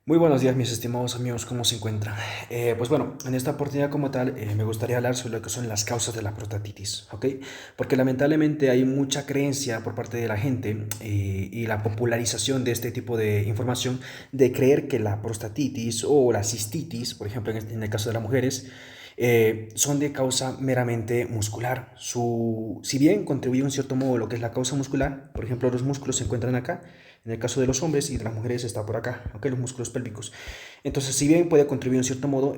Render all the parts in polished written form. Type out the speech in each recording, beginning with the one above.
Muy buenos días, mis estimados amigos, ¿cómo se encuentran? Pues bueno, en esta oportunidad como tal me gustaría hablar sobre lo que son las causas de la prostatitis, ¿ok? Porque lamentablemente hay mucha creencia por parte de la gente y la popularización de este tipo de información de creer que la prostatitis o la cistitis, por ejemplo en el caso de las mujeres, son de causa meramente muscular. Si bien contribuye en cierto modo lo que es la causa muscular, por ejemplo los músculos se encuentran acá, en el caso de los hombres y de las mujeres está por acá, ¿ok? Los músculos pélvicos. Entonces, si bien puede contribuir en cierto modo,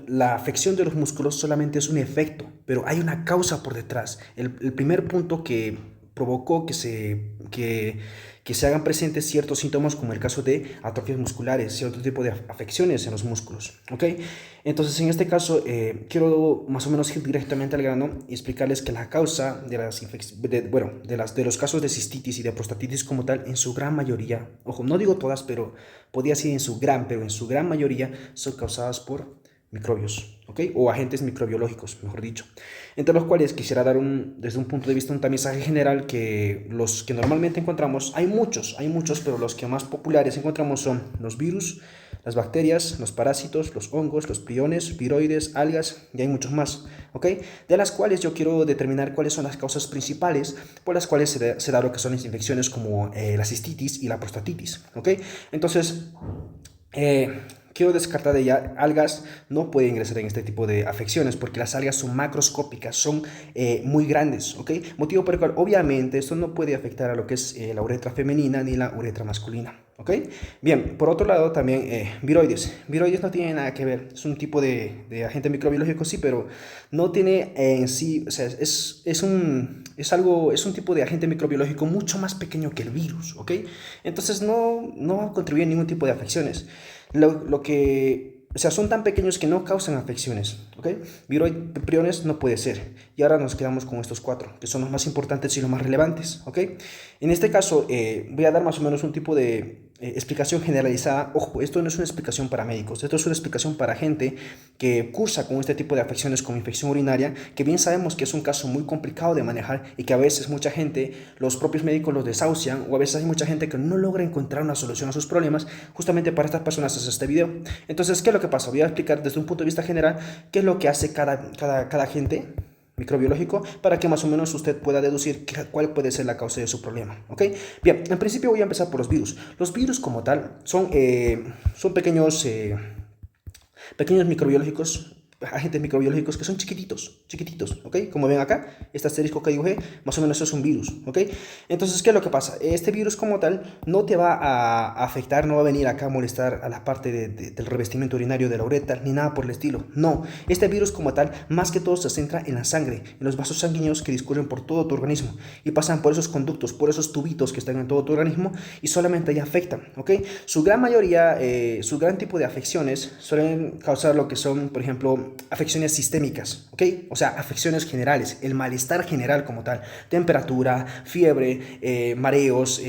la afección de los músculos solamente es un efecto, pero hay una causa por detrás. El primer punto que provocó que se hagan presentes ciertos síntomas, como el caso de atrofias musculares, cierto tipo de afecciones en los músculos, ¿ok? Entonces, en este caso, quiero más o menos ir directamente al grano y explicarles que la causa de las bueno, de los casos de cistitis y de prostatitis como tal, en su gran mayoría, ojo, no digo todas, pero podría ser pero en su gran mayoría son causadas por microbios, ¿ok? O agentes microbiológicos, mejor dicho, entre los cuales quisiera dar desde un punto de vista un tamizaje general que los que normalmente encontramos, hay muchos, pero los que más populares encontramos son los virus, las bacterias, los parásitos, los hongos, los priones, viroides, algas y hay muchos más, ¿ok? De las cuales yo quiero determinar cuáles son las causas principales por las cuales se da lo que son las infecciones como la cistitis y la prostatitis, ¿ok? Entonces, quiero descartar de ya, algas no puede ingresar en este tipo de afecciones porque las algas son macroscópicas, son muy grandes, ¿ok? Motivo por el cual obviamente esto no puede afectar a lo que es la uretra femenina ni la uretra masculina, ¿ok? Bien, por otro lado también viroides. Viroides no tiene nada que ver, es un tipo de agente microbiológico, sí, pero no tiene en sí, o sea, es un tipo de agente microbiológico mucho más pequeño que el virus, ¿ok? Entonces no contribuye a ningún tipo de afecciones. O sea, son tan pequeños que no causan afecciones, ¿ok? Priones no puede ser. Y ahora nos quedamos con estos cuatro, que son los más importantes y los más relevantes, ¿ok? En este caso, voy a dar más o menos un tipo de explicación generalizada. Ojo, esto no es una explicación para médicos, esto es una explicación para gente que cursa con este tipo de afecciones como infección urinaria, que bien sabemos que es un caso muy complicado de manejar y que a veces mucha gente, los propios médicos los desahucian, o a veces hay mucha gente que no logra encontrar una solución a sus problemas. Justamente para estas personas es este video. Entonces, ¿qué es lo que pasa? Voy a explicar desde un punto de vista general qué es lo que hace cada agente microbiológico para que más o menos usted pueda deducir cuál puede ser la causa de su problema, ¿ok? Bien, en principio voy a empezar por los virus. Los virus como tal son pequeños microbiológicos, agentes microbiológicos que son chiquititos, ¿ok? Como ven acá, este asterisco que dibujé, más o menos es un virus, ¿ok? Entonces, ¿qué es lo que pasa? Este virus como tal no te va a afectar, no va a venir acá a molestar a la parte del revestimiento urinario de la uretra, ni nada por el estilo, no. Este virus como tal, más que todo se centra en la sangre, en los vasos sanguíneos que discurren por todo tu organismo y pasan por esos conductos, por esos tubitos que están en todo tu organismo y solamente ahí afectan, ¿ok? Su gran mayoría, su gran tipo de afecciones suelen causar lo que son, por ejemplo, afecciones sistémicas, ¿ok? O sea, afecciones generales, el malestar general como tal, temperatura, fiebre, mareos,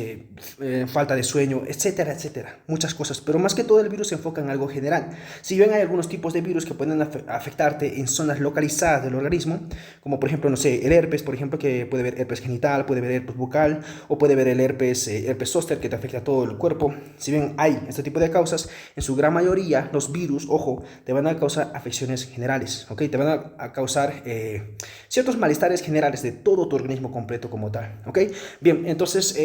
falta de sueño, etcétera, etcétera, muchas cosas, pero más que todo el virus se enfoca en algo general. Si bien hay algunos tipos de virus que pueden afectarte en zonas localizadas del organismo, como por ejemplo, no sé, el herpes, por ejemplo, que puede haber herpes genital, puede haber herpes bucal, o puede haber el herpes zóster que te afecta a todo el cuerpo. Si bien hay este tipo de causas, en su gran mayoría los virus, ojo, te van a causar afecciones generales, ¿ok? Te van a causar ciertos malestares generales de todo tu organismo completo como tal, ¿ok? Bien, entonces,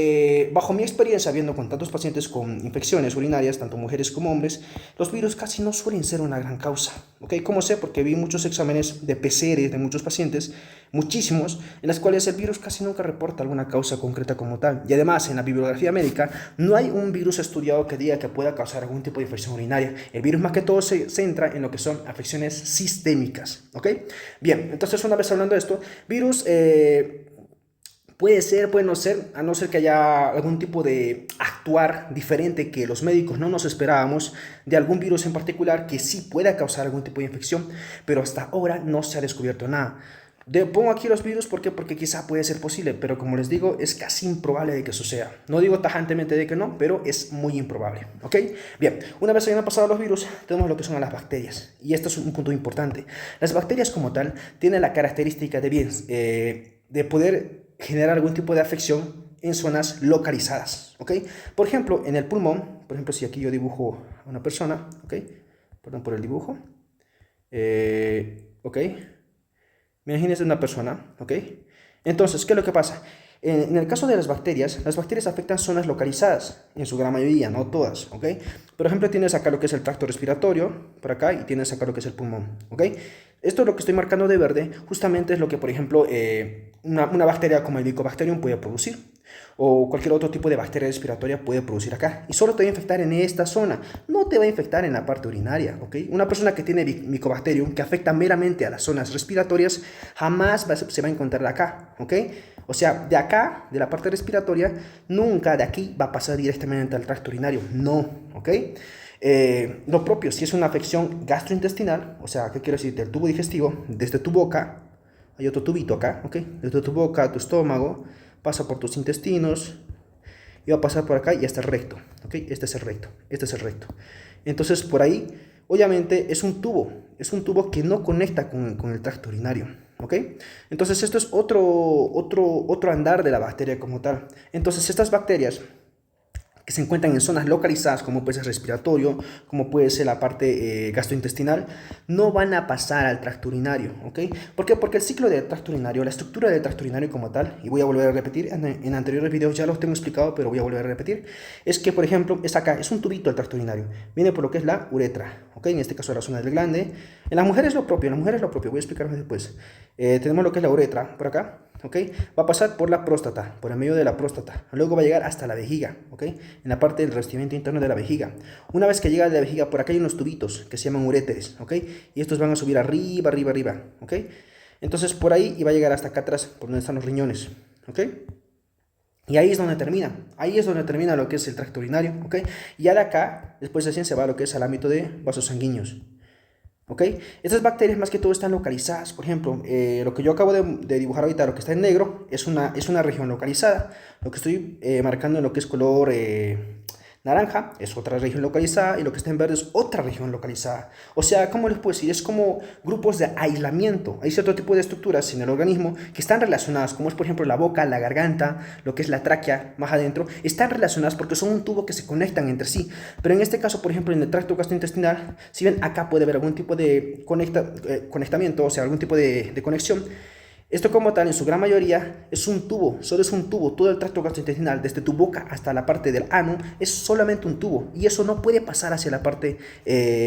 bajo mi experiencia viendo con tantos pacientes con infecciones urinarias, tanto mujeres como hombres, los virus casi no suelen ser una gran causa, ¿ok? ¿Cómo sé? Porque vi muchos exámenes de PCR de muchos pacientes, muchísimos, en las cuales el virus casi nunca reporta alguna causa concreta como tal. Y además, en la bibliografía médica, no hay un virus estudiado que diga que pueda causar algún tipo de infección urinaria. El virus más que todo se centra en lo que son afecciones sistémicas, ¿ok? Bien, entonces una vez hablando de esto, virus puede ser, puede no ser, a no ser que haya algún tipo de actuar diferente que los médicos no nos esperábamos de algún virus en particular que sí pueda causar algún tipo de infección, pero hasta ahora no se ha descubierto nada. Pongo aquí los virus porque quizá puede ser posible, pero como les digo, es casi improbable de que suceda. No digo tajantemente de que no, pero es muy improbable, ¿ok? Bien, una vez hayan pasado los virus, tenemos lo que son las bacterias, y esto es un punto importante. Las bacterias como tal tienen la característica de poder generar algún tipo de afección en zonas localizadas, ¿ok? Por ejemplo, en el pulmón, por ejemplo, si aquí yo dibujo a una persona, ¿ok? Perdón por el dibujo. ¿Ok? Imagínense una persona, ¿ok? Entonces, ¿qué es lo que pasa? En el caso de las bacterias afectan zonas localizadas, en su gran mayoría, no todas, ¿ok? Por ejemplo, tienes acá lo que es el tracto respiratorio, por acá, y tienes acá lo que es el pulmón, ¿ok? Esto es lo que estoy marcando de verde, justamente es lo que, por ejemplo, una bacteria como el Mycobacterium puede producir, o cualquier otro tipo de bacteria respiratoria puede producir acá, y solo te va a infectar en esta zona, no te va a infectar en la parte urinaria, ¿ok? Una persona que tiene Mycobacterium, que afecta meramente a las zonas respiratorias, jamás se va a encontrar acá, ¿ok? O sea, de acá, de la parte respiratoria, nunca de aquí va a pasar directamente al tracto urinario, no, ¿ok? Lo propio, si es una afección gastrointestinal, o sea, ¿qué quiero decir? Del tubo digestivo, desde tu boca, hay otro tubito acá, ¿ok? Desde tu boca a tu estómago, pasa por tus intestinos, y va a pasar por acá y hasta el recto, ¿ok? Este es el recto, este es el recto. Entonces, por ahí, obviamente, es un tubo que no conecta con el tracto urinario, ¿ok? Entonces, esto es otro andar de la bacteria como tal. Entonces, estas bacterias que se encuentran en zonas localizadas, como puede ser respiratorio, como puede ser la parte gastrointestinal, no van a pasar al tracto urinario, ¿ok? ¿Por qué? Porque el ciclo del tracto urinario, la estructura del tracto urinario como tal, y voy a volver a repetir, en anteriores videos ya los tengo explicado, pero voy a volver a repetir, es que, por ejemplo, es acá, es un tubito el tracto urinario, viene por lo que es la uretra, ¿ok? En este caso la zona del glande. En las mujeres lo propio, voy a explicarlo después. Tenemos lo que es la uretra, por acá, ¿ok? Va a pasar por la próstata, por el medio de la próstata. Luego va a llegar hasta la vejiga, ¿ok? En la parte del revestimiento interno de la vejiga. Una vez que llega a la vejiga, por acá hay unos tubitos que se llaman uréteres, ¿ok? Y estos van a subir arriba, arriba, arriba, ¿ok? Entonces por ahí y va a llegar hasta acá atrás, por donde están los riñones, ¿ok? Y ahí es donde termina lo que es el tracto urinario, ¿ok? Y ya de acá, después de así se va a lo que es al ámbito de vasos sanguíneos. ¿Ok? Estas bacterias más que todo están localizadas. Por ejemplo, lo que yo acabo de dibujar ahorita, lo que está en negro, es una región localizada. Lo que estoy marcando en lo que es color naranja es otra región localizada y lo que está en verde es otra región localizada. O sea, ¿cómo les puedo decir? Es como grupos de aislamiento. Hay cierto tipo de estructuras en el organismo que están relacionadas, como es por ejemplo la boca, la garganta, lo que es la tráquea más adentro, están relacionadas porque son un tubo que se conectan entre sí. Pero en este caso, por ejemplo, en el tracto gastrointestinal, si ven acá puede haber algún tipo de conectamiento, o sea, algún tipo de conexión. Esto como tal, en su gran mayoría, es un tubo, solo es un tubo. Todo el tracto gastrointestinal, desde tu boca hasta la parte del ano, es solamente un tubo. Y eso no puede pasar hacia la parte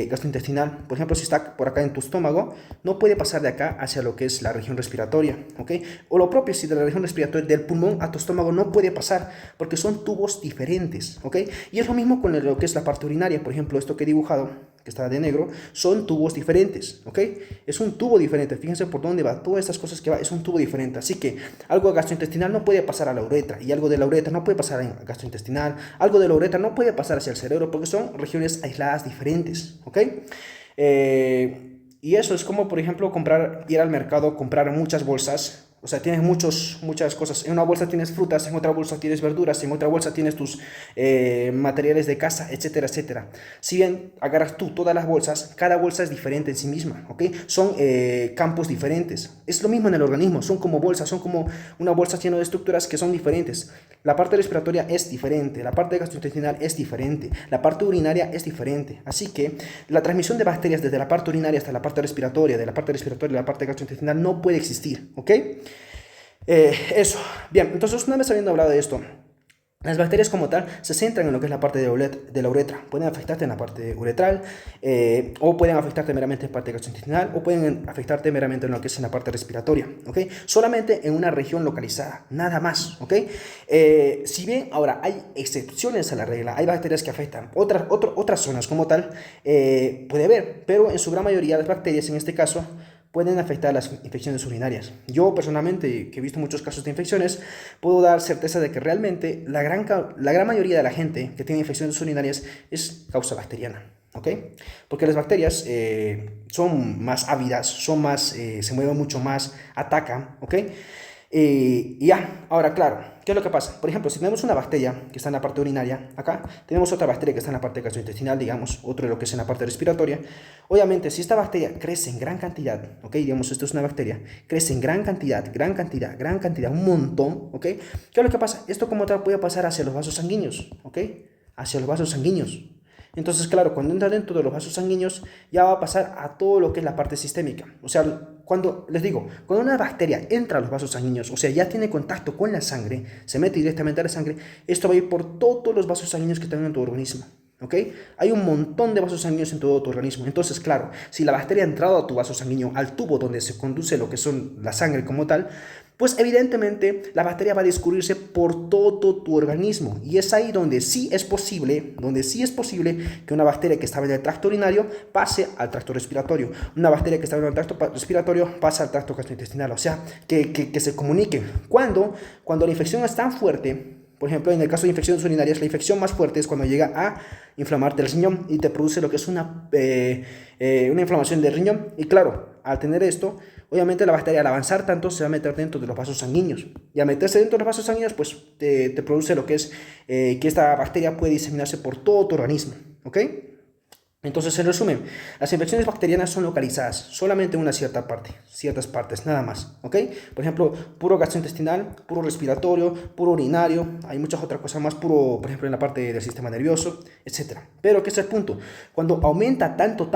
gastrointestinal. Por ejemplo, si está por acá en tu estómago, no puede pasar de acá hacia lo que es la región respiratoria, ¿ok? O lo propio, si de la región respiratoria, del pulmón a tu estómago, no puede pasar, porque son tubos diferentes, ¿ok? Y es lo mismo con lo que es la parte urinaria. Por ejemplo, esto que he dibujado, que está de negro, son tubos diferentes, ¿ok? Es un tubo diferente, fíjense por dónde va, todas estas cosas que va, es un tubo diferente, así que algo gastrointestinal no puede pasar a la uretra, y algo de la uretra no puede pasar a gastrointestinal, algo de la uretra no puede pasar hacia el cerebro, porque son regiones aisladas diferentes, ¿ok? Y eso es como, por ejemplo, ir al mercado, comprar muchas bolsas. O sea, tienes muchas cosas. En una bolsa tienes frutas, en otra bolsa tienes verduras, en otra bolsa tienes tus materiales de casa, etcétera, etcétera. Si bien agarras tú todas las bolsas, cada bolsa es diferente en sí misma, ¿ok? Son campos diferentes. Es lo mismo en el organismo, son como bolsas, son como una bolsa llena de estructuras que son diferentes. La parte respiratoria es diferente, la parte gastrointestinal es diferente, la parte urinaria es diferente. Así que la transmisión de bacterias desde la parte urinaria hasta la parte respiratoria, de la parte respiratoria a la parte gastrointestinal no puede existir, ¿ok? Eso. Bien, entonces una vez habiendo hablado de esto, las bacterias como tal se centran en lo que es la parte de la uretra. Pueden afectarte en la parte uretral, o pueden afectarte meramente en la parte gastrointestinal, o pueden afectarte meramente en lo que es en la parte respiratoria, ¿ok? Solamente en una región localizada, nada más, ¿ok? Si bien ahora hay excepciones a la regla, hay bacterias que afectan otras zonas como tal, puede haber, pero en su gran mayoría las bacterias en este caso pueden afectar las infecciones urinarias. Yo personalmente, que he visto muchos casos de infecciones, puedo dar certeza de que realmente la gran mayoría de la gente que tiene infecciones urinarias es causa bacteriana, ¿ok? Porque las bacterias son más ávidas, se mueven mucho más, atacan, ¿ok? Y ya, ahora claro, ¿qué es lo que pasa? Por ejemplo, si tenemos una bacteria que está en la parte urinaria, acá, tenemos otra bacteria que está en la parte gastrointestinal, digamos, otro de lo que es en la parte respiratoria. Obviamente, si esta bacteria crece en gran cantidad, ¿ok? Digamos, esto es una bacteria, crece en gran cantidad, un montón, ¿ok? ¿Qué es lo que pasa? Esto como tal puede pasar hacia los vasos sanguíneos, ¿ok? Hacia los vasos sanguíneos. Entonces, claro, cuando entra dentro de los vasos sanguíneos, ya va a pasar a todo lo que es la parte sistémica. O sea, cuando, les digo, cuando una bacteria entra a los vasos sanguíneos, o sea, ya tiene contacto con la sangre, se mete directamente a la sangre, esto va a ir por todos los vasos sanguíneos que tengan en tu organismo. ¿Ok? Hay un montón de vasos sanguíneos en todo tu organismo. Entonces, claro, si la bacteria ha entrado a tu vaso sanguíneo, al tubo donde se conduce lo que son la sangre como tal, pues evidentemente la bacteria va a descubrirse por todo tu organismo. Y es ahí donde sí es posible que una bacteria que estaba en el tracto urinario pase al tracto respiratorio. Una bacteria que estaba en el tracto respiratorio pasa al tracto gastrointestinal. O sea, que se comuniquen. Cuando la infección es tan fuerte, por ejemplo, en el caso de infecciones urinarias, la infección más fuerte es cuando llega a inflamarte el riñón y te produce lo que es una inflamación del riñón. Y claro, al tener esto, obviamente la bacteria al avanzar tanto se va a meter dentro de los vasos sanguíneos. Y al meterse dentro de los vasos sanguíneos, pues te produce lo que es que esta bacteria puede diseminarse por todo tu organismo. ¿Ok? Entonces, en resumen, las infecciones bacterianas son localizadas solamente en una ciertas partes, nada más, ¿ok? Por ejemplo, puro gastrointestinal, puro respiratorio, puro urinario, hay muchas otras cosas más, puro, por ejemplo, en la parte del sistema nervioso, etcétera. Pero, ¿qué es el punto? Cuando aumenta tanto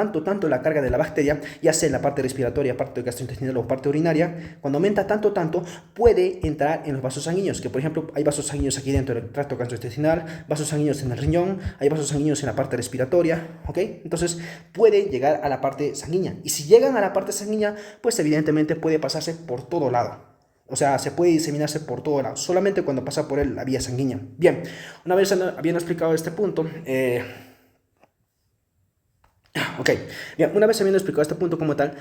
la carga de la bacteria, ya sea en la parte respiratoria, parte gastrointestinal o parte urinaria, cuando aumenta tanto, puede entrar en los vasos sanguíneos, que por ejemplo, hay vasos sanguíneos aquí dentro del tracto gastrointestinal, vasos sanguíneos en el riñón, hay vasos sanguíneos en la parte respiratoria, ¿ok? Entonces puede llegar a la parte sanguínea. Y si llegan a la parte sanguínea, pues evidentemente puede pasarse por todo lado. O sea, se puede diseminarse por todo lado, solamente cuando pasa por la vía sanguínea. Bien, una vez habiendo explicado este punto, ok, bien, una vez habiendo explicado este punto como tal,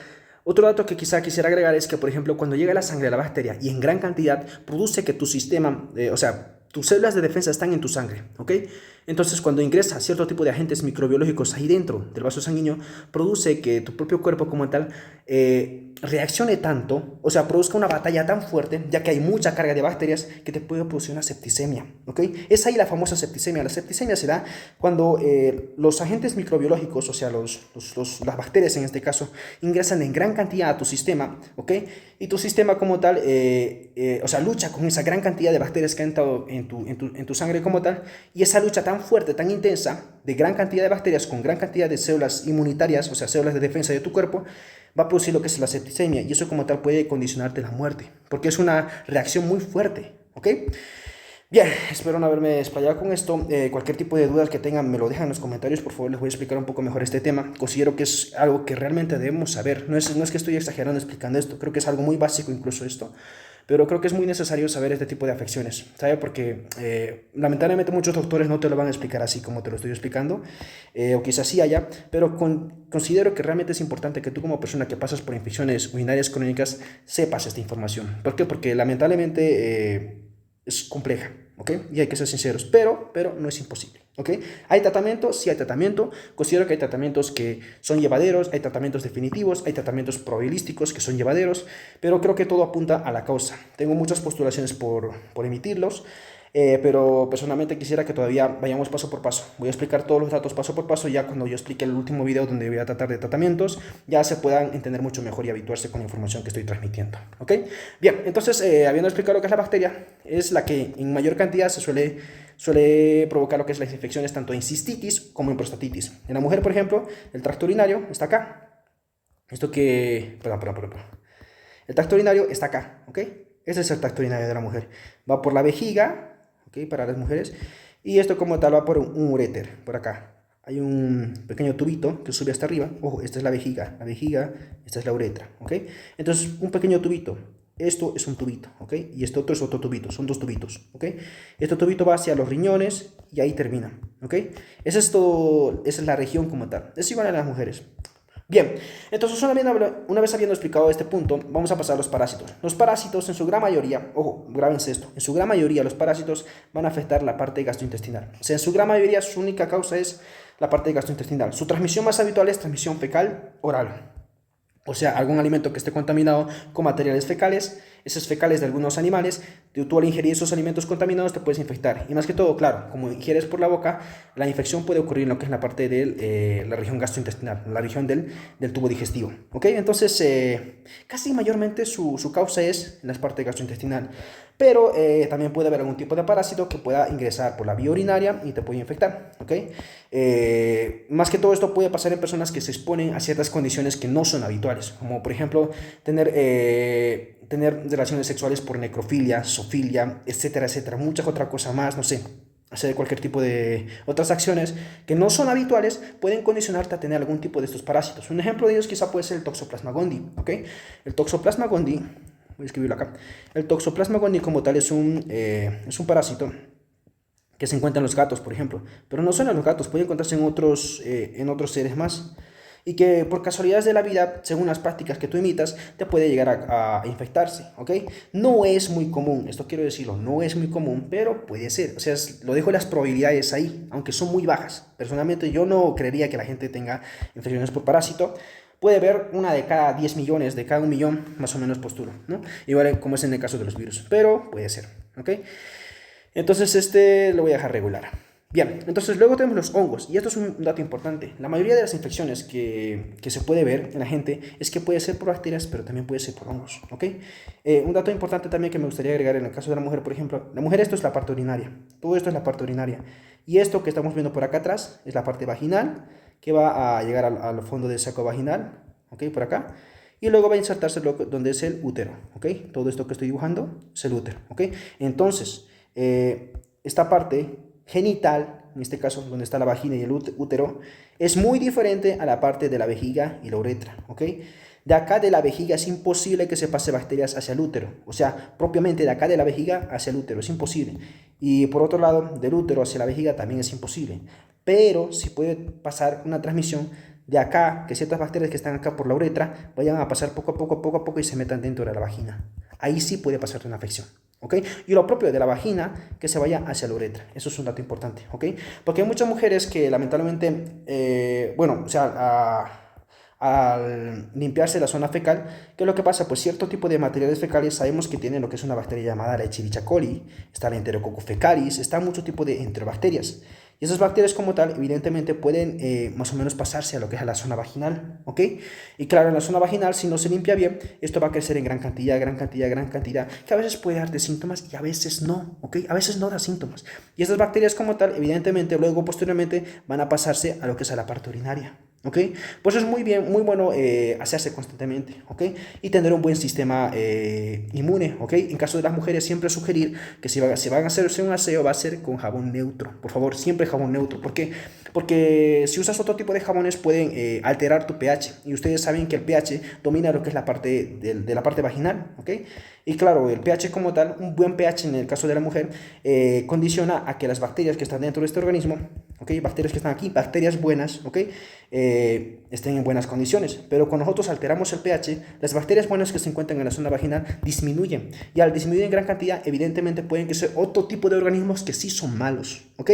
otro dato que quizá quisiera agregar es que, por ejemplo, cuando llega a la sangre la bacteria y en gran cantidad, produce que tu sistema, o sea, tus células de defensa están en tu sangre, ¿ok? Entonces, cuando ingresa cierto tipo de agentes microbiológicos ahí dentro del vaso sanguíneo, produce que tu propio cuerpo como tal reaccione tanto, o sea, produzca una batalla tan fuerte, ya que hay mucha carga de bacterias, que te puede producir una septicemia, ¿ok? Es ahí la famosa septicemia. La septicemia se da cuando los agentes microbiológicos, o sea, las bacterias en este caso, ingresan en gran cantidad a tu sistema, ¿ok? Y tu sistema como tal, o sea, lucha con esa gran cantidad de bacterias que han entrado en tu sangre como tal, y esa lucha tan fuerte, tan intensa, de gran cantidad de bacterias con gran cantidad de células inmunitarias, o sea, células de defensa de tu cuerpo, va a producir lo que es la septicemia, y eso como tal puede condicionarte la muerte, porque es una reacción muy fuerte, ¿ok? Bien, espero no haberme explayado con esto. Cualquier tipo de dudas que tengan me lo dejan en los comentarios, por favor, les voy a explicar un poco mejor este tema. Considero que es algo que realmente debemos saber. No es que estoy exagerando explicando esto, creo que es algo muy básico incluso esto, pero creo que es muy necesario saber este tipo de afecciones, ¿sabe? Porque lamentablemente muchos doctores no te lo van a explicar así como te lo estoy explicando, o quizás sí haya, pero considero que realmente es importante que tú como persona que pasas por infecciones urinarias crónicas sepas esta información. ¿Por qué? Porque lamentablemente es compleja, ¿ok? Y hay que ser sinceros, pero no es imposible, ¿ok? ¿Hay tratamiento? Sí hay tratamiento. Considero que hay tratamientos que son llevaderos, hay tratamientos definitivos, hay tratamientos probabilísticos que son llevaderos, pero creo que todo apunta a la causa. Tengo muchas postulaciones por emitirlos, pero personalmente quisiera que todavía vayamos paso por paso. Voy a explicar todos los datos paso por paso, ya cuando yo explique el último video donde voy a tratar de tratamientos, ya se puedan entender mucho mejor y habituarse con la información que estoy transmitiendo, ¿ok? Bien, entonces, habiendo explicado lo que es la bacteria, es la que en mayor cantidad suele provocar lo que es las infecciones tanto en cistitis como en prostatitis. En la mujer, por ejemplo, el tracto urinario está acá. Perdón. El tracto urinario está acá, ¿ok? Ese es el tracto urinario de la mujer. Va por la vejiga, ¿ok? Para las mujeres. Y esto como tal va por un uréter, por acá. Hay un pequeño tubito que sube hasta arriba. Ojo, esta es la vejiga, esta es la uretra, ¿ok? Entonces, un pequeño tubito. Esto es un tubito, ¿ok? Y este otro es otro tubito, son dos tubitos, ¿ok? Este tubito va hacia los riñones y ahí termina, ¿ok? Esa es la región como tal. Es igual a las mujeres. Bien, entonces una vez habiendo explicado este punto, vamos a pasar a los parásitos. Los parásitos en su gran mayoría, ojo, grábense esto, en su gran mayoría los parásitos van a afectar la parte gastrointestinal. O sea, en su gran mayoría su única causa es la parte gastrointestinal. Su transmisión más habitual es transmisión fecal oral. O sea, algún alimento que esté contaminado con materiales fecales, esas fecales de algunos animales, tú al ingerir esos alimentos contaminados te puedes infectar. Y más que todo, claro, como ingieres por la boca, la infección puede ocurrir en lo que es la parte de la región gastrointestinal, la región del tubo digestivo. ¿Ok? Entonces, casi mayormente su causa es en la parte gastrointestinal. Pero también puede haber algún tipo de parásito que pueda ingresar por la vía urinaria y te puede infectar. ¿Ok? Más que todo esto puede pasar en personas que se exponen a ciertas condiciones que no son habituales, como por ejemplo tener relaciones sexuales por necrofilia, zoofilia, etcétera, etcétera, muchas otras cosas más, no sé, hacer cualquier tipo de otras acciones que no son habituales pueden condicionarte a tener algún tipo de estos parásitos. Un ejemplo de ellos quizá puede ser el Toxoplasma gondii, ¿ok? El Toxoplasma gondii, voy a escribirlo acá, el Toxoplasma gondii como tal es un parásito que se encuentra en los gatos, por ejemplo, pero no solo en los gatos, puede encontrarse en otros seres más y que por casualidades de la vida, según las prácticas que tú imitas, te puede llegar a infectarse, ¿ok? No es muy común, esto quiero decirlo, no es muy común, pero puede ser, o sea, lo dejo las probabilidades ahí, aunque son muy bajas. Personalmente yo no creería que la gente tenga infecciones por parásito. Puede haber una de cada 10 millones, de cada 1 millón, más o menos postulo, ¿no? Igual como es en el caso de los virus, pero puede ser, ¿ok? Entonces lo voy a dejar regular. Bien, entonces luego tenemos los hongos, y esto es un dato importante. La mayoría de las infecciones que se puede ver en la gente es que puede ser por bacterias, pero también puede ser por hongos, ¿ok? Un dato importante también que me gustaría agregar en el caso de la mujer, por ejemplo, la mujer esto es la parte urinaria, todo esto es la parte urinaria, y esto que estamos viendo por acá atrás es la parte vaginal, que va a llegar al fondo del saco vaginal, ¿ok? Por acá, y luego va a insertarse donde es el útero, ¿ok? Todo esto que estoy dibujando es el útero, ¿ok? Entonces, esta parte genital, en este caso donde está la vagina y el útero, es muy diferente a la parte de la vejiga y la uretra, ¿ok? De acá de la vejiga es imposible que se pase bacterias hacia el útero, o sea, propiamente de acá de la vejiga hacia el útero, es imposible. Y por otro lado, del útero hacia la vejiga también es imposible, pero sí puede pasar una transmisión de acá, que ciertas bacterias que están acá por la uretra vayan a pasar poco a poco y se metan dentro de la vagina. Ahí sí puede pasarte una infección. ¿Ok? Y lo propio de la vagina, que se vaya hacia la uretra. Eso es un dato importante, ¿ok? Porque hay muchas mujeres que lamentablemente, bueno, o sea, al limpiarse la zona fecal, ¿qué es lo que pasa? Pues cierto tipo de materiales fecales sabemos que tienen lo que es una bacteria llamada la Escherichia coli, está la Enterococcus fecalis, está mucho tipo de enterobacterias. Y esas bacterias como tal, evidentemente pueden más o menos pasarse a lo que es a la zona vaginal, ¿ok? Y claro, en la zona vaginal, si no se limpia bien, esto va a crecer en gran cantidad, que a veces puede darte síntomas y a veces no, ¿ok? A veces no da síntomas. Y estas bacterias como tal, evidentemente, luego posteriormente van a pasarse a lo que es a la parte urinaria, ¿ok? Pues es muy bien, muy bueno hacerse constantemente, ¿ok? Y tener un buen sistema inmune, ¿ok? En caso de las mujeres, siempre sugerir que si van a hacerse un aseo, va a ser con jabón neutro. Por favor, siempre jabón neutro. ¿Por qué? Porque si usas otro tipo de jabones pueden alterar tu pH. Y ustedes saben que el pH domina lo que es la parte de la parte vaginal, ¿ok? Y claro, el pH como tal, un buen pH en el caso de la mujer, condiciona a que las bacterias que están dentro de este organismo, ¿ok? Bacterias que están aquí, bacterias buenas, ¿ok? Estén en buenas condiciones. Pero cuando nosotros alteramos el pH, las bacterias buenas que se encuentran en la zona vaginal disminuyen. Y al disminuir en gran cantidad, evidentemente pueden crecer otro tipo de organismos que sí son malos, ¿ok?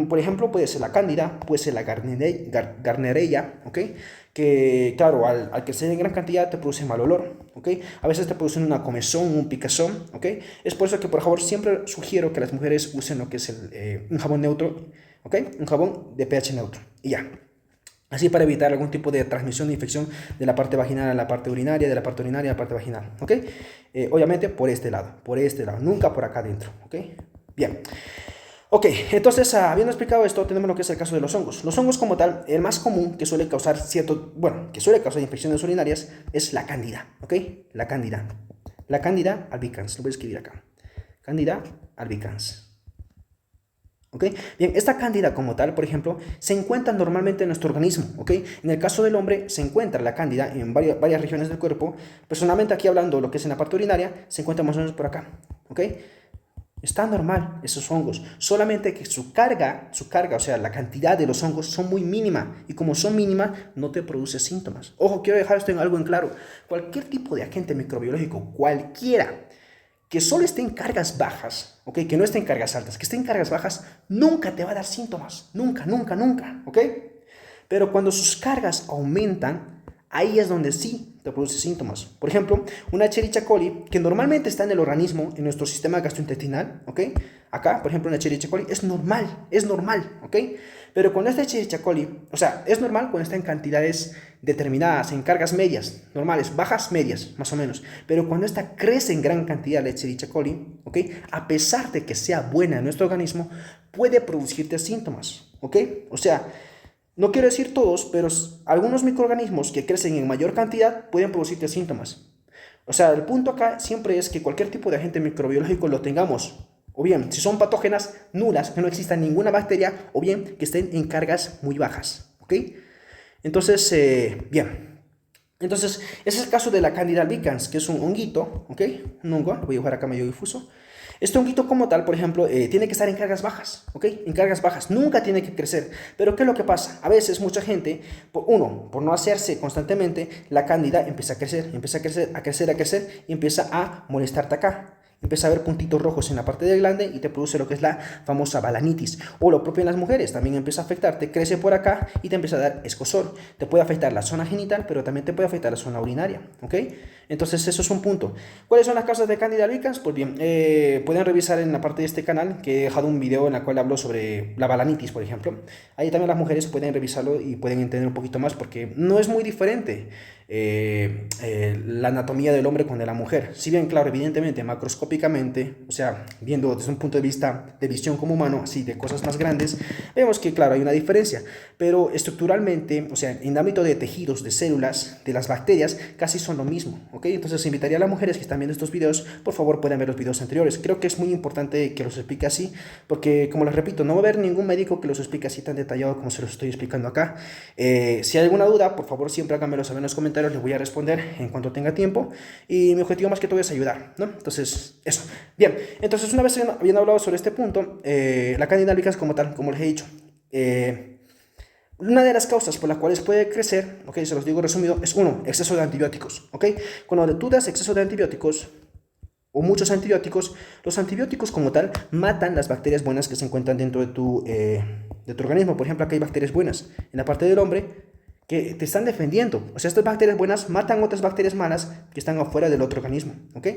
Por ejemplo, puede ser la cándida, puede ser la garnerella, ¿ok? Que, claro, al crecer en gran cantidad te produce mal olor, ¿ok? A veces te producen una comezón, un picazón, ¿ok? Es por eso que, por favor, siempre sugiero que las mujeres usen lo que es un jabón neutro, ¿ok? Un jabón de pH neutro, y ya. Así para evitar algún tipo de transmisión de infección de la parte vaginal a la parte urinaria, de la parte urinaria a la parte vaginal, ¿ok? Obviamente por este lado, nunca por acá adentro, ¿ok? Bien. Ok, entonces habiendo explicado esto, tenemos lo que es el caso de los hongos. Los hongos como tal, el más común que suele causar que suele causar infecciones urinarias es la cándida, ¿ok? La cándida. La cándida albicans, lo voy a escribir acá. Cándida albicans. ¿Ok? Bien, esta cándida como tal, por ejemplo, se encuentra normalmente en nuestro organismo, ¿ok? En el caso del hombre se encuentra la cándida en varias regiones del cuerpo. Personalmente aquí hablando lo que es en la parte urinaria, se encuentra más o menos por acá, ¿ok? Está normal esos hongos, solamente que su carga, o sea, la cantidad de los hongos son muy mínima y como son mínimas no te produce síntomas. Ojo, quiero dejar esto en algo en claro. Cualquier tipo de agente microbiológico, cualquiera, que solo esté en cargas bajas, ¿ok? Que no esté en cargas altas, que esté en cargas bajas, nunca te va a dar síntomas. Nunca, ¿ok? Pero cuando sus cargas aumentan, ahí es donde sí te produce síntomas. Por ejemplo, una Escherichia coli, que normalmente está en el organismo, en nuestro sistema gastrointestinal, ¿ok? Acá, por ejemplo, una Escherichia coli es normal, ¿ok? Pero cuando esta Escherichia coli, o sea, es normal cuando está en cantidades determinadas, en cargas medias, normales, bajas, medias, más o menos. Pero cuando esta crece en gran cantidad, la Escherichia coli, ¿ok? A pesar de que sea buena en nuestro organismo, puede producirte síntomas, ¿ok? O sea, no quiero decir todos, pero algunos microorganismos que crecen en mayor cantidad pueden producirte síntomas. O sea, el punto acá siempre es que cualquier tipo de agente microbiológico lo tengamos, o bien, si son patógenas nulas, que no exista ninguna bacteria, o bien que estén en cargas muy bajas, ¿ok? Entonces, bien. Entonces, ese es el caso de la Candida albicans, que es un honguito, ¿ok? Un hongo, lo voy a dibujar acá medio difuso. Este honguito como tal, por ejemplo, tiene que estar en cargas bajas, ¿ok? En cargas bajas, nunca tiene que crecer. Pero ¿qué es lo que pasa? A veces mucha gente, por no hacerse constantemente, la cándida empieza a crecer, empieza a crecer, a crecer, a crecer y empieza a molestarte acá. Empieza a ver puntitos rojos en la parte del glande y te produce lo que es la famosa balanitis. O lo propio en las mujeres, también empieza a afectarte, crece por acá y te empieza a dar escozor. Te puede afectar la zona genital, pero también te puede afectar la zona urinaria, ¿ok? Entonces eso es un punto. ¿Cuáles son las causas de Candida albicans? Pues bien, pueden revisar en la parte de este canal que he dejado un video en la cual hablo sobre la balanitis, por ejemplo. Ahí también las mujeres pueden revisarlo y pueden entender un poquito más porque no es muy diferente la anatomía del hombre con de la mujer. Si bien, claro, evidentemente, macroscópicamente, o sea, viendo desde un punto de vista de visión como humano, así de cosas más grandes, vemos que, claro, hay una diferencia. Pero estructuralmente, o sea, en el ámbito de tejidos, de células, de las bacterias, casi son lo mismo, ¿ok? Entonces invitaría a las mujeres que están viendo estos videos, por favor puedan ver los videos anteriores. Creo que es muy importante que los explique así, porque como les repito, no va a haber ningún médico que los explique así tan detallado como se los estoy explicando acá. Si hay alguna duda, por favor siempre háganmelo saber en los comentarios, les voy a responder en cuanto tenga tiempo, y mi objetivo más que todo es ayudar, ¿no? Entonces, eso. Bien, entonces una vez habiendo hablado sobre este punto, la Candida albicans como tal, como les he dicho, una de las causas por las cuales puede crecer, ok, se los digo resumido, es uno, exceso de antibióticos, ok. Cuando tú das exceso de antibióticos o muchos antibióticos, los antibióticos como tal matan las bacterias buenas que se encuentran dentro de tu organismo. Por ejemplo, acá hay bacterias buenas en la parte del hombre que te están defendiendo. O sea, estas bacterias buenas matan otras bacterias malas que están afuera del otro organismo, ¿ok?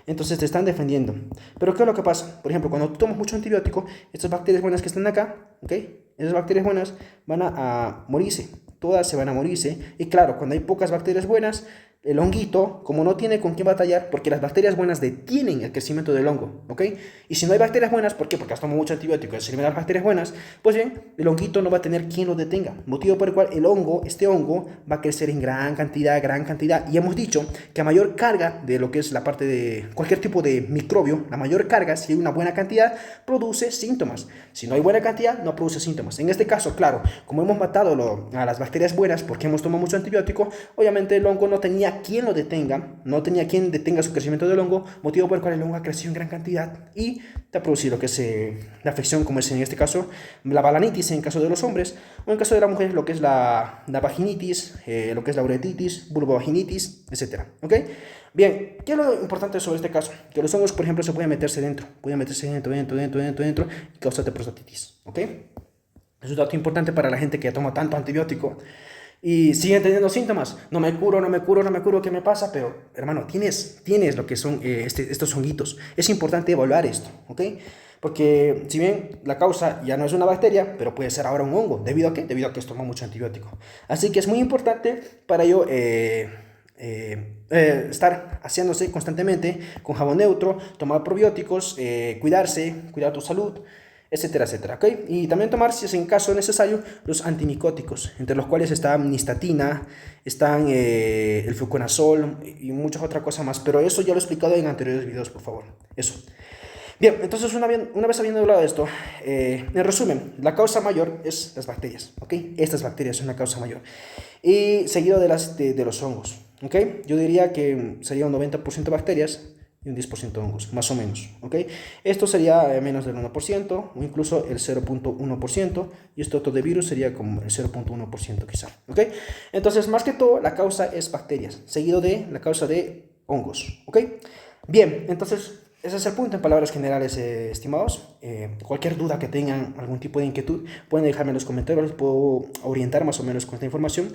Entonces te están defendiendo. Pero ¿qué es lo que pasa? Por ejemplo, cuando tú tomas mucho antibiótico, estas bacterias buenas que están acá, ¿ok? Esas bacterias buenas van a morirse. Todas se van a morirse. Y claro, cuando hay pocas bacterias buenas, el honguito, como no tiene con qué batallar, porque las bacterias buenas detienen el crecimiento del hongo, ¿ok? Y si no hay bacterias buenas, ¿por qué? Porque has tomado mucho antibiótico y se eliminan las bacterias buenas, pues bien, el honguito no va a tener quien lo detenga, motivo por el cual el hongo, este hongo, va a crecer en gran cantidad, y hemos dicho que a mayor carga de lo que es la parte de cualquier tipo de microbio, la mayor carga, si hay una buena cantidad, produce síntomas. Si no hay buena cantidad, no produce síntomas. En este caso, claro, como hemos matado a las bacterias buenas porque hemos tomado mucho antibiótico, obviamente el hongo no tenía quien lo detenga, no tenía quien detenga su crecimiento del hongo, motivo por el cual el hongo ha crecido en gran cantidad y te ha producido lo que es la afección, como es en este caso la balanitis en caso de los hombres, o en caso de la mujer lo que es la vaginitis, lo que es la uretitis, vulvovaginitis, etc. ¿Ok? Bien, ¿qué es lo importante sobre este caso? Que los hongos, por ejemplo, se pueden meterse dentro y causarte prostatitis. ¿Ok? Es un dato importante para la gente que ya toma tanto antibiótico y siguen teniendo síntomas. No me curo, ¿qué me pasa? Pero, hermano, tienes lo que son estos honguitos. Es importante evaluar esto, ¿ok? Porque si bien la causa ya no es una bacteria, pero puede ser ahora un hongo. ¿Debido a qué? Debido a que has tomado mucho antibiótico. Así que es muy importante para ello estar haciéndose constantemente con jabón neutro, tomar probióticos, cuidarse, cuidar tu salud, etcétera, etcétera, ¿ok? Y también tomar, si es en caso necesario, los antimicóticos, entre los cuales está nistatina, están el fluconazol y muchas otras cosas más, pero eso ya lo he explicado en anteriores videos, por favor, eso. Bien, entonces una vez habiendo hablado de esto, en resumen, la causa mayor es las bacterias, ¿ok? Estas bacterias son la causa mayor, y seguido de los hongos, ¿ok? Yo diría que sería un 90% bacterias, y un 10% hongos, más o menos, ¿ok? Esto sería menos del 1% o incluso el 0.1%, y esto otro de virus sería como el 0.1% quizá, ¿ok? Entonces, más que todo, la causa es bacterias, seguido de la causa de hongos, ¿ok? Bien, entonces, ese es el punto en palabras generales, estimados. Cualquier duda que tengan, algún tipo de inquietud, pueden dejarme en los comentarios, les puedo orientar más o menos con esta información.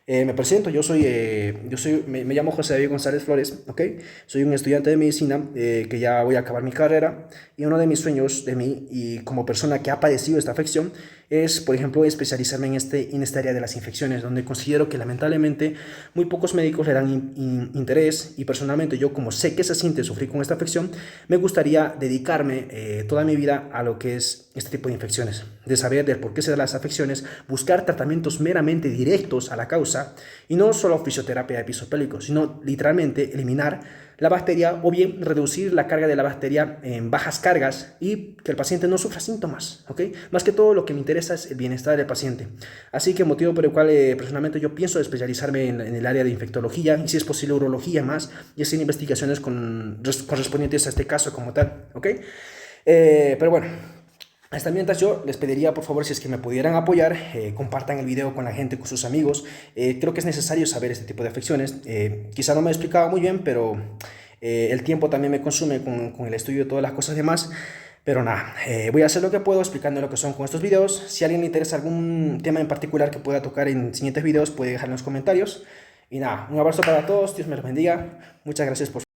Me presento, me llamo José David González Flores, ¿ok? Soy un estudiante de medicina que ya voy a acabar mi carrera, y uno de mis sueños de mí y como persona que ha padecido esta afección es, por ejemplo, especializarme en esta área de las infecciones, donde considero que lamentablemente muy pocos médicos le dan interés, y personalmente yo, como sé que se siente sufrir con esta afección, me gustaría dedicarme toda mi vida a lo que es este tipo de infecciones, de saber del por qué se dan las afecciones, buscar tratamientos meramente directos a la causa, y no solo fisioterapia de piso pélvico, sino literalmente eliminar la bacteria, o bien reducir la carga de la bacteria en bajas cargas y que el paciente no sufra síntomas, ¿ok? Más que todo, lo que me interesa es el bienestar del paciente. Así que motivo por el cual personalmente yo pienso especializarme en el área de infectología, y si es posible urología más, y hacer investigaciones correspondientes a este caso como tal, ¿ok? Pero bueno, hasta mientras, yo les pediría por favor, si es que me pudieran apoyar, compartan el video con la gente, con sus amigos. Creo que es necesario saber este tipo de afecciones. Quizá no me he explicado muy bien, pero el tiempo también me consume con el estudio de todas las cosas demás. Pero nada, voy a hacer lo que puedo explicando lo que son con estos videos. Si a alguien le interesa algún tema en particular que pueda tocar en siguientes videos, puede dejar en los comentarios. Y nada, un abrazo para todos, Dios me los bendiga. Muchas gracias por